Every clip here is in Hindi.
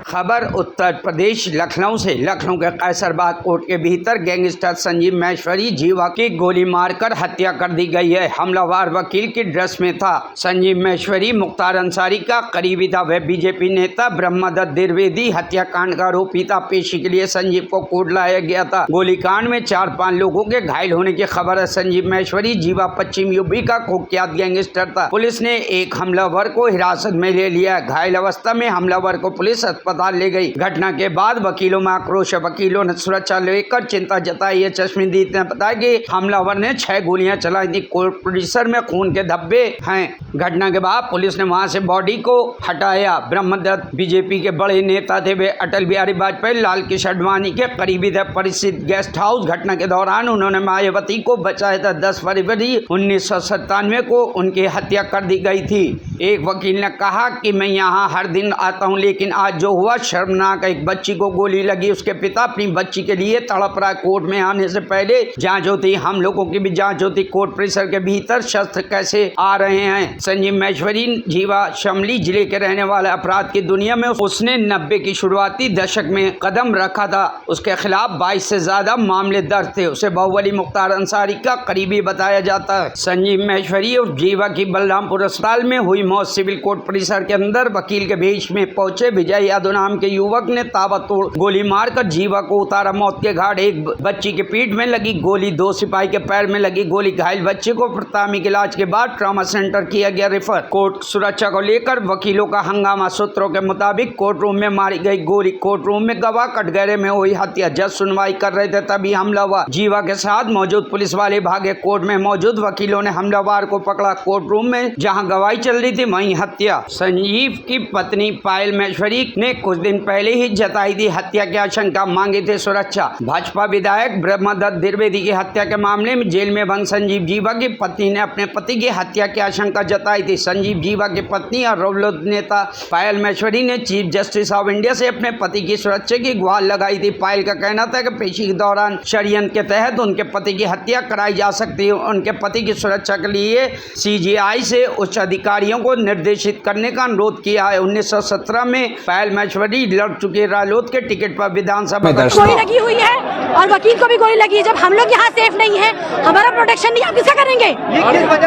खबर उत्तर प्रदेश लखनऊ से। लखनऊ के कैसरबाग कोर्ट के भीतर गैंगस्टर संजीव महेश्वरी जीवा की गोली मारकर हत्या कर दी गई है। हमलावर वकील की ड्रेस में था। संजीव महेश्वरी मुख्तार अंसारी का करीबी था। वह बीजेपी नेता ब्रह्मदत्त द्विवेदी हत्याकांड का आरोपी था। पेशी के लिए संजीव को कोर्ट लाया गया था। गोलीकांड में 4-5 लोगों के घायल होने की खबर है। संजीव महेश्वरी जीवा पश्चिम यूपी का कुख्यात गैंगस्टर था। पुलिस ने एक हमलावर को हिरासत में ले लिया। घायल अवस्था में हमलावर को पुलिस अस्पताल ले गई। घटना के बाद वकीलों में आक्रोश है। वकीलों ने सुरक्षा लेकर चिंता जताई है। चश्मदीद ने बताया कि हमलावर ने 6 गोलियां चलाई थी। कोर्ट परिसर में खून के धब्बे हैं। घटना के बाद पुलिस ने वहां से बॉडी को हटाया। ब्रह्मदत्त बीजेपी के बड़े नेता थे। वे अटल बिहारी वाजपेयी, लाल कृष्ण आडवाणी के करीबी थे। परिचित गेस्ट हाउस घटना के दौरान उन्होंने मायावती को बचाया था। 10 फरवरी 1997 को उनकी हत्या कर दी गई थी। एक वकील ने कहा कि मैं यहाँ हर दिन आता हूँ, लेकिन आज जो हुआ शर्मनाक। एक बच्ची को गोली लगी। उसके पिता अपनी बच्ची के लिए तड़प रहा। कोर्ट में आने से पहले जांच होती, हम लोगों की भी जांच होती। कोर्ट परिसर के भीतर शस्त्र कैसे आ रहे हैं। संजीव महेश्वरी जीवा शामली जिले के रहने वाले। अपराध की दुनिया में उसने 90 की शुरुआती दशक में कदम रखा था। उसके खिलाफ 22 से ज्यादा मामले दर्ज थे। उसे बाहुबली मुख्तार अंसारी का करीबी बताया जाता है। संजीव महेश्वरी और जीवा की बलरामपुर अस्पताल में हुई मौत। सिविल कोर्ट परिसर के अंदर वकील के भेष में पहुंचे विजय यादव नाम के युवक ने ताबड़तोड़ गोली मारकर जीवा को उतारा मौत के घाट। एक बच्ची के पीठ में लगी गोली, 2 सिपाही के पैर में लगी गोली। घायल बच्चे को प्राथमिक इलाज के बाद ट्रॉमा सेंटर किया गया रेफर। कोर्ट सुरक्षा को लेकर वकीलों का हंगामा। सूत्रों के मुताबिक कोर्ट रूम में मारी गई गोली। कोर्ट रूम में गवाह कटघरे में हुई हत्या। जज सुनवाई कर रहे थे तभी हमला हुआ। जीवा के साथ मौजूद पुलिस वाले भागे। कोर्ट में मौजूद वकीलों ने हमलावर को पकड़ा। कोर्ट रूम में जहां गवाही चल रही थी वहीं हत्या। संजीव की पत्नी पायल महेश्वरी ने कुछ दिन पहले ही जताई थी हत्या की आशंका, मांगी थी सुरक्षा। भाजपा विधायक ब्रह्मदत्त द्विवेदी की हत्या के मामले में जेल में बंद संजीव जीवा की पत्नी ने अपने पति की हत्या की आशंका जताई थी। संजीव जीवा की पत्नी और रालोद नेता पायल महेश्वरी ने चीफ जस्टिस ऑफ इंडिया से अपने पति की सुरक्षा की गुहार लगाई थी। पायल का कहना था कि पेशी के दौरान षड्यंत्र के तहत उनके पति की हत्या कराई जा सकती है। उनके पति की सुरक्षा के लिए CGI से उच्च अधिकारियों को निर्देशित करने का अनुरोध किया है। 1917 में पायल महेश्वरी लड़ चुके रालोद के टिकट पर विधानसभा गोली लगी हुई है और वकील को भी गोली लगी है। जब हम लोग यहाँ सेफ नहीं है, हमारा प्रोटेक्शन नहीं, आप किसका करेंगे?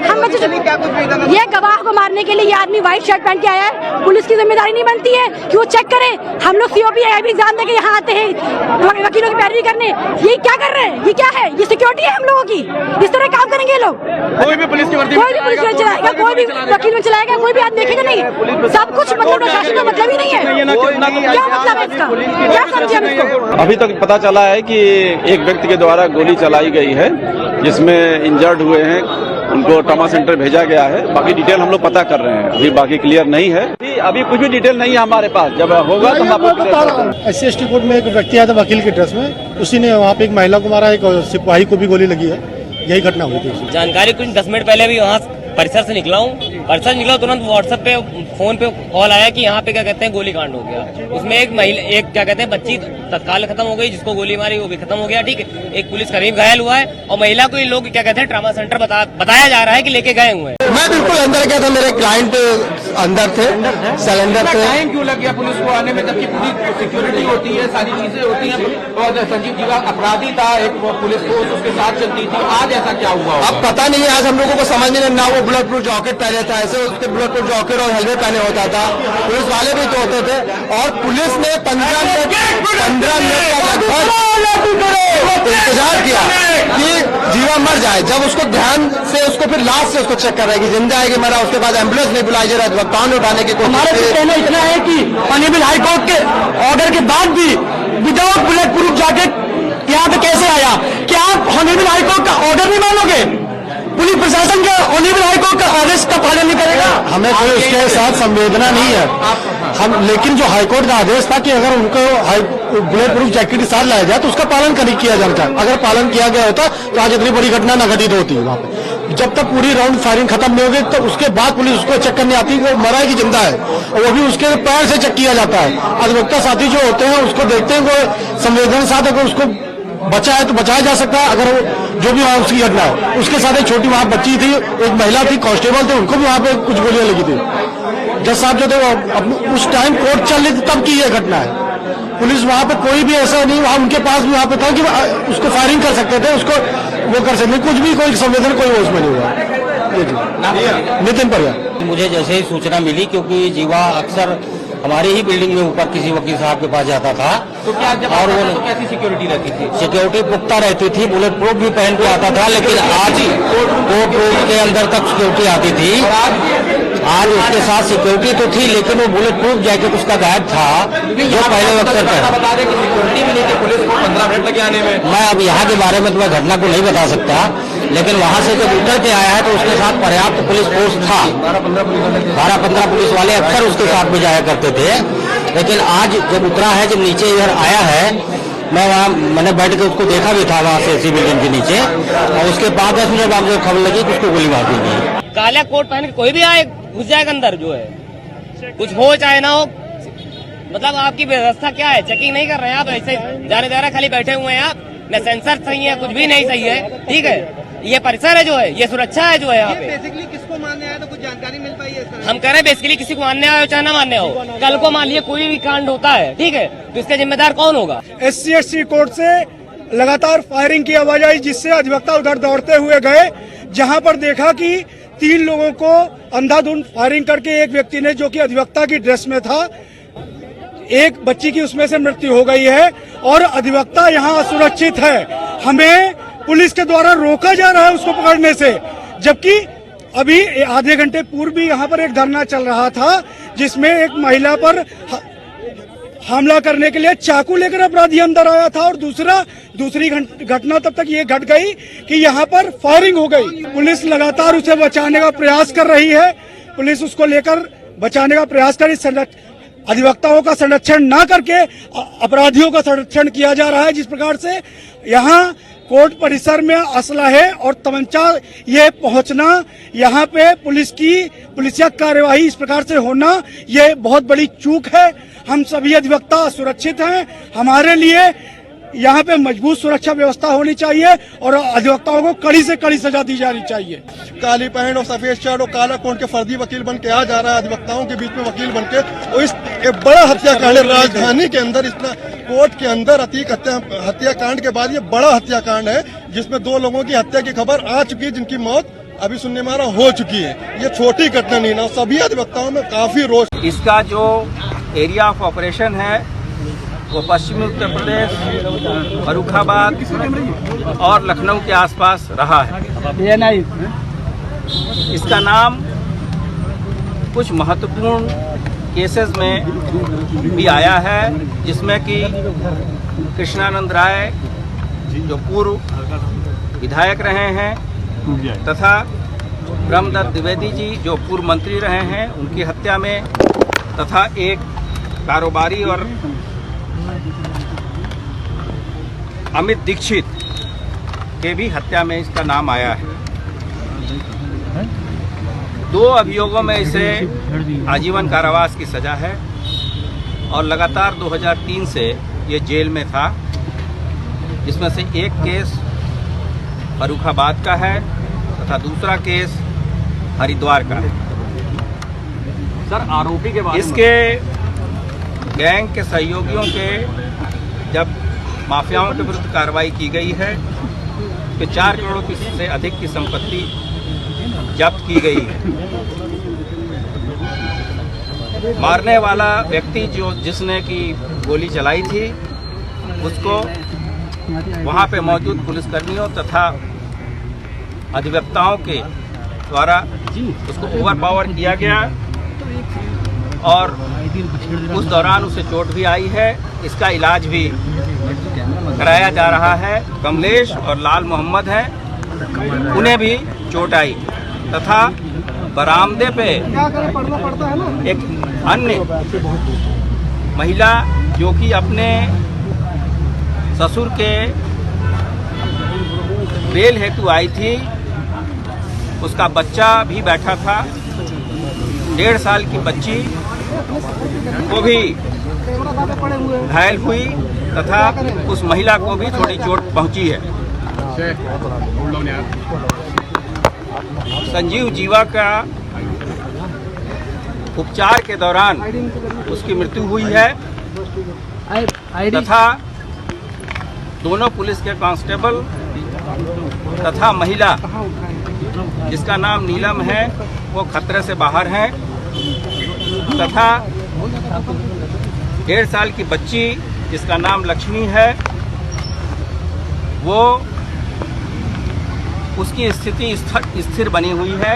हम ये गवाह को मारने के लिए ये आदमी व्हाइट शर्ट पहन के आया है। पुलिस की जिम्मेदारी नहीं बनती है कि वो चेक करे। हम लोग COP IB एग्जाम देके यहाँ आते हैं वकीलों की पैरवी करने। ये क्या कर रहे हैं? ये क्या है? ये सिक्योरिटी है हम लोगों की? इस तरह काम करेंगे ये लोग? कोई भी पुलिस में चलाएगा, कोई भी वकील में चलाएगा, कोई भी आदमी देखेगा नहीं। सब कुछ मतलब प्रशासन का मतलब ही नहीं है। क्या मतलब है इसका? क्या समझे हम इसको? अभी तक पता चला है कि एक व्यक्ति के द्वारा गोली चलाई गई है, जिसमें इंजर्ड हुए हैं। उनको ट्रॉमा सेंटर भेजा गया है। बाकी डिटेल हम लोग पता कर रहे हैं। अभी बाकी क्लियर नहीं है। अभी कुछ भी डिटेल नहीं है हमारे पास। जब होगा तो हम आपको SC कोर्ट में एक व्यक्ति आया था वकील की ड्रेस में। उसी ने वहाँ पे एक महिला को मारा, एक सिपाही को भी गोली लगी है। यही घटना हुई थी। जानकारी कुछ 10 मिनट पहले भी वहाँ परिसर से निकला हूँ। परिसर निकला तुरंत व्हाट्सएप पे फोन पे कॉल आया कि यहाँ पे क्या कहते हैं गोली कांड हो गया। उसमें एक महिला, एक क्या कहते हैं बच्ची तत्काल खत्म हो गई। जिसको गोली मारी वो भी खत्म हो गया। ठीक है, एक पुलिस कर्मी घायल हुआ है और महिला को ये लोग क्या कहते हैं ट्रॉमा सेंटर बताया जा रहा है कि लेके गए हुए हैं। मैं बिल्कुल अंदर गया था, मेरे क्लाइंट अंदर थे, सिलेंडर थे। टाइम क्यों लग गया पुलिस को आने में, जबकि पूरी सिक्योरिटी होती है, सारी चीजें होती हैं। और संजीव जीवा अपराधी था, एक पुलिस फोर्स उसके साथ चलती थी। आज ऐसा क्या हुआ? अब पता नहीं है। आज हम लोगों को समझ नहीं ना वो बुलेट प्रूफ जॉकेट पहने था, ऐसे उसके बुलेट प्रूफ जॉकेट और हेलमेट पहने होता था। पुलिस वाले भी तो होते थे। और पुलिस ने 15 मिनट का लगभग इंतजार किया कि जीवा मर जाए। जब उसको ध्यान से उसको फिर लास्ट से उसको चेक कर रहा है कि जिंदा है कि मरा। उसके बाद एम्बुलेंस नहीं बुलाई जा रहा है। वक्ताओं ने उठाने की कोशिश। हमारा कहना इतना है कि ऑनरेबल हाई कोर्ट के ऑर्डर के बाद भी विदाउट बुलेट प्रूफ जैकेट यहाँ पे कैसे आया? क्या आप ऑनरेबल हाई कोर्ट का ऑर्डर नहीं मानोगे? पुलिस प्रशासन का ऑनरेबल हाई कोर्ट का आदेश का पालन नहीं करेगा? हमें कोई उसके साथ संवेदना नहीं है। हम लेकिन जो हाईकोर्ट का आदेश था कि अगर उनको बुलेट प्रूफ जैकेट के साथ लाया जाए तो उसका पालन नहीं किया जाता। अगर पालन किया गया होता तो आज इतनी बड़ी घटना न घटित होती। वहाँ पे जब तक पूरी राउंड फायरिंग खत्म नहीं होगी तो उसके बाद पुलिस उसको चेक करने आती है कि वो मरा है कि जिंदा है, और वो भी उसके पैर से चेक किया जाता है। अधिवक्ता साथी जो होते हैं उसको देखते हैं, वो संवेदना के साथ अगर उसको बचा है तो बचाया जा सकता है। अगर वो जो भी वहाँ उसकी घटना है, उसके साथ एक छोटी वहाँ बच्ची थी, एक महिला थी, कांस्टेबल थे, उनको भी वहाँ पे कुछ गोलियां लगी थी। जज साहब जो थे वो उस टाइम कोर्ट चल रही थी तब की ये घटना है। पुलिस वहां पे कोई भी ऐसा नहीं, वहां उनके पास भी वहां पे था कि उसको फायरिंग कर सकते थे, उसको वो कर सकते, कुछ भी कोई संवेदन कोई होश में नहीं हुआ। नितिन परिया। मुझे जैसे ही सूचना मिली, क्योंकि जीवा अक्सर हमारी ही बिल्डिंग में ऊपर किसी वकील साहब के पास जाता था, तो क्या जब और वो तो कैसी सिक्योरिटी रहती थी? सिक्योरिटी पुख्ता रहती थी, बुलेट प्रूफ भी पहन के आता था, लेकिन आज कोर्ट रूम के अंदर तक सिक्योरिटी आती थी। आज उसके साथ सिक्योरिटी तो थी, लेकिन वो बुलेट प्रूफ जैकेट उसका गायब था, जो पहले अक्सर था। बता दें कि सिक्योरिटी मिली थी पुलिस को 15 मिनट लगे आने में। मैं अब यहाँ के बारे में तुम्हें घटना को नहीं बता सकता, लेकिन वहाँ से जब उतर के आया है तो उसके साथ पर्याप्त पुलिस फोर्स था। 12-15 पुलिस वाले अक्सर उसके साथ में जाया करते थे, लेकिन आज जब उतरा है, जब नीचे इधर आया है, मैं वहाँ मैंने बैठ के उसको देखा भी था वहाँ से इसी बिल्डिंग के नीचे, और उसके बाद 10 मिनट बाद मुझे खबर लगी कि उसको गोली मार दी गई। काला कोट पहन के कोई भी आए घुस जाएगा अंदर, जो है कुछ हो चाहे ना हो। मतलब आपकी व्यवस्था क्या है? चेकिंग नहीं कर रहे हैं आप, ऐसे जाने जा रहे खाली बैठे हुए हैं आप, न सेंसर सही है, कुछ भी नहीं सही है। ठीक है, ये परिसर है जो है, ये सुरक्षा है जो है यहाँ पे। बेसिकली किसको मानने आया तो कुछ जानकारी मिल पाई है? हम कह रहे हैं बेसिकली किसी को मानने आए हो चाहे ना मानने हो, कल को मान लिया कोई भी कांड होता है, ठीक है, तो इसका जिम्मेदार कौन होगा? SC/ST कोर्ट से लगातार फायरिंग की आवाज आई, जिससे अधिवक्ता उधर दौड़ते हुए गए, जहां पर देखा कि 3 लोगों को अंधाधुंध फायरिंग करके एक व्यक्ति ने, जो कि अधिवक्ता की ड्रेस में था, एक बच्ची की उसमें से मृत्यु हो गई है और अधिवक्ता यहाँ असुरक्षित है। हमें पुलिस के द्वारा रोका जा रहा है उसको पकड़ने से, जबकि अभी आधे घंटे पूर्व भी यहाँ पर एक धरना चल रहा था, जिसमें एक महिला पर हमला करने के लिए चाकू लेकर अपराधी अंदर आया था, और दूसरी घटना तब तक ये घट गई कि यहाँ पर फायरिंग हो गई। पुलिस लगातार उसे बचाने का प्रयास कर रही है, पुलिस उसको लेकर बचाने का प्रयास कर रही, अधिवक्ताओं का संरक्षण ना करके अपराधियों का संरक्षण किया जा रहा है। जिस प्रकार से यहाँ कोर्ट परिसर में असलहे और तमंचा ये पहुंचना, यहाँ पे पुलिसिया कार्यवाही इस प्रकार से होना, ये बहुत बड़ी चूक है। हम सभी अधिवक्ता सुरक्षित हैं, हमारे लिए यहाँ पे मजबूत सुरक्षा व्यवस्था होनी चाहिए और अधिवक्ताओं को कड़ी से कड़ी सजा दी जानी चाहिए। काली पैंट और सफेद शर्ट और काला कोट के फर्जी वकील बन के आ जा रहा है अधिवक्ताओं के बीच में वकील बन के, और इस एक बड़ा हत्याकांड राजधानी के अंदर, इतना कोर्ट के अंदर अतीक हत्याकांड के बाद ये बड़ा हत्याकांड है, जिसमें 2 लोगों की हत्या की खबर आ चुकी है, जिनकी मौत अभी सुनने में आ रहा हो चुकी है। ये छोटी घटना नहीं ना, सभी अधिवक्ताओं में काफी रोष। इसका जो एरिया ऑफ ऑपरेशन है वो पश्चिमी उत्तर प्रदेश, फर्रुखाबाद और लखनऊ के आसपास रहा है। इसका नाम कुछ महत्वपूर्ण केसेस में भी आया है, जिसमें कि कृष्णानंद राय जो पूर्व विधायक रहे हैं, तथा ब्रह्मदत्त द्विवेदी जी जो पूर्व मंत्री रहे हैं, उनकी हत्या में, तथा एक कारोबारी और अमित दीक्षित के भी हत्या में इसका नाम आया है। 2 अभियोगों में इसे आजीवन कारावास की सजा है और लगातार 2003 से ये जेल में था, जिसमें से एक केस फर्रुखाबाद का है तथा दूसरा केस हरिद्वार का है। सर, आरोपी के बारे में इसके गैंग के सहयोगियों के जब माफियाओं के विरुद्ध कार्रवाई की गई है तो 4 करोड़ से अधिक की संपत्ति जब्त की गई है। मारने वाला व्यक्ति जिसने की गोली चलाई थी, उसको वहां पे मौजूद पुलिसकर्मियों तथा अधिवक्ताओं के द्वारा उसको ओवरपावर किया गया और उस दौरान उसे चोट भी आई है। इसका इलाज भी कराया जा रहा है। कमलेश और लाल मोहम्मद हैं, उन्हें भी चोट आई, तथा बरामदे पे एक अन्य महिला जो कि अपने ससुर के बेल हेतु आई थी, उसका बच्चा भी बैठा था, 1.5 साल की बच्ची को भी घायल हुई तथा उस महिला को भी थोड़ी चोट पहुंची है। संजीव जीवा उपचार के दौरान उसकी मृत्यु हुई है तथा दोनों पुलिस के कांस्टेबल तथा महिला जिसका नाम नीलम है वो खतरे से बाहर है तथा 1.5 साल की बच्ची जिसका नाम लक्ष्मी है वो उसकी स्थिति स्थिर बनी हुई है।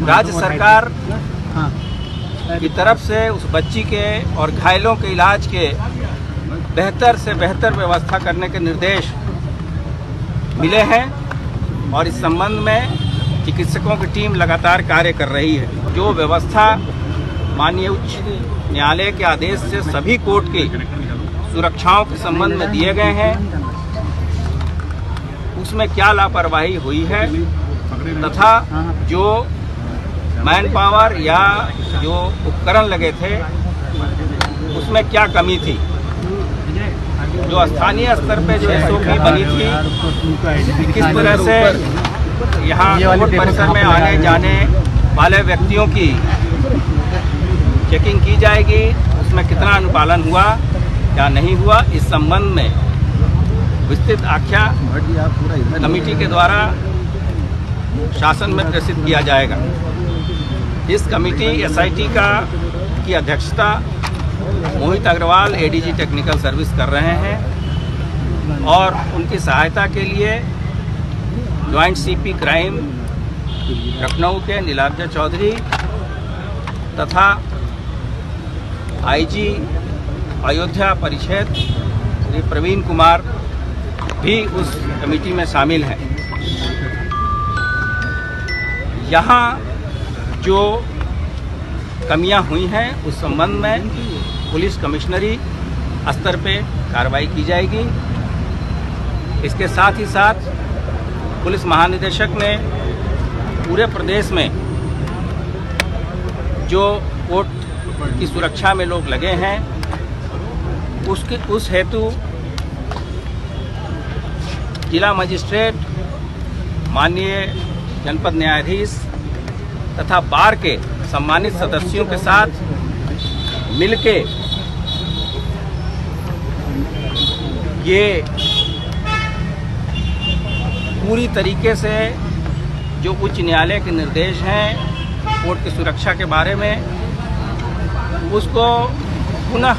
राज्य सरकार की तरफ से उस बच्ची के और घायलों के इलाज के बेहतर से बेहतर व्यवस्था करने के निर्देश मिले हैं और इस संबंध में चिकित्सकों की टीम लगातार कार्य कर रही है। जो व्यवस्था माननीय उच्च न्यायालय के आदेश से सभी कोर्ट की सुरक्षाओं के संबंध में दिए गए हैं, उसमें क्या लापरवाही हुई है तथा जो मैन पावर या जो उपकरण लगे थे उसमें क्या कमी थी। जो स्थानीय स्तर पे जो SOP बनी थी, किस तरह से यहाँ कोर्ट परिसर में आने जाने वाले व्यक्तियों की चेकिंग की जाएगी, उसमें कितना अनुपालन हुआ या नहीं हुआ, इस संबंध में विस्तृत आख्या कमेटी के द्वारा शासन में प्रेषित किया जाएगा। इस कमेटी SIT की अध्यक्षता Mohit Agarwal ADG technical service कर रहे हैं और उनकी सहायता के लिए ज्वाइंट CP क्राइम लखनऊ के नीलाब्जा चौधरी तथा IG अयोध्या परिषद श्री प्रवीण कुमार भी उस कमेटी में शामिल हैं। यहाँ जो कमियां हुई हैं उस संबंध में पुलिस कमिश्नरी स्तर पे कार्रवाई की जाएगी। इसके साथ ही साथ पुलिस महानिदेशक ने पूरे प्रदेश में जो कोर्ट की सुरक्षा में लोग लगे हैं उस हेतु जिला मजिस्ट्रेट, माननीय जनपद न्यायाधीश तथा बार के सम्मानित सदस्यों के साथ मिलके ये पूरी तरीके से जो उच्च न्यायालय के निर्देश हैं कोर्ट की सुरक्षा के बारे में उसको पुनः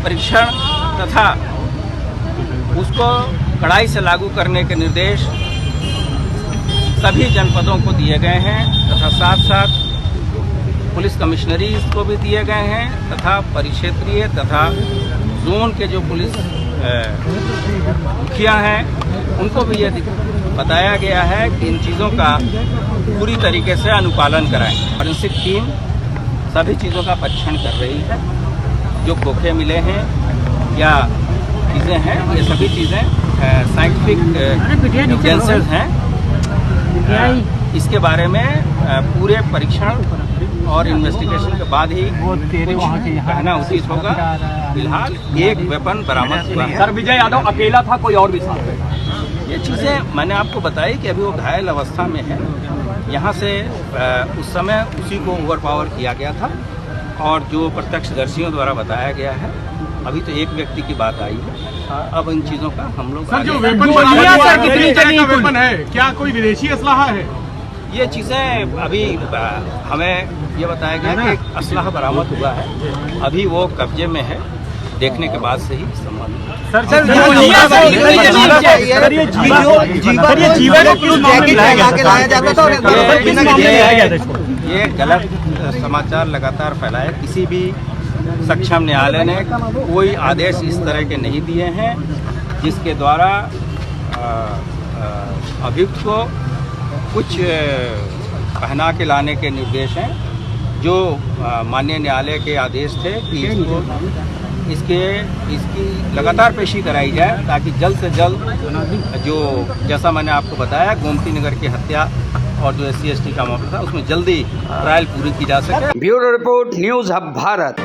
परीक्षण तथा उसको कड़ाई से लागू करने के निर्देश सभी जनपदों को दिए गए हैं तथा साथ साथ पुलिस कमिश्नरीज को भी दिए गए हैं तथा परिक्षेत्रीय तथा जोन के जो पुलिस मुखिया हैं उनको भी ये बताया गया है कि इन चीज़ों का पूरी तरीके से अनुपालन कराएं। फॉरेंसिक टीम सभी चीज़ों का परीक्षण कर रही है, जो खोखे मिले हैं या चीज़ें हैं ये सभी चीज़ें साइंटिफिक एविडेंसेस हैं। इसके बारे में पूरे परीक्षण और इन्वेस्टिगेशन के बाद ही कहना उचित होगा। फिलहाल एक वेपन बरामद हुआ है। सर, विजय यादव अकेला था, कोई और भी साथ है? ये चीज़ें मैंने आपको बताई कि अभी वो घायल अवस्था में है। यहाँ से उस समय उसी को ओवरपावर किया गया था और जो प्रत्यक्षदर्शियों द्वारा बताया गया है अभी तो एक व्यक्ति की बात आई है। अब इन चीज़ों का हम लोग वेपन है क्या, कोई विदेशी असलाहा है? ये चीज़ें अभी हमें ये बताया गया कि एक असलाह बरामद हुआ है, अभी वो कब्जे में है, देखने के बाद से ही संबंध। ये गलत समाचार लगातार फैलाए। किसी भी सक्षम न्यायालय ने कोई आदेश इस तरह के नहीं दिए हैं जिसके द्वारा अभियुक्त को कुछ पहना के लाने के निर्देश हैं। जो माननीय न्यायालय के आदेश थे कि इसकी लगातार पेशी कराई जाए ताकि जल्द से जल्द जो जैसा मैंने आपको बताया गोमती नगर की हत्या और जो SC/ST का मामला था उसमें जल्दी ट्रायल पूरी की जा सके। Bureau report, news hub Bharat.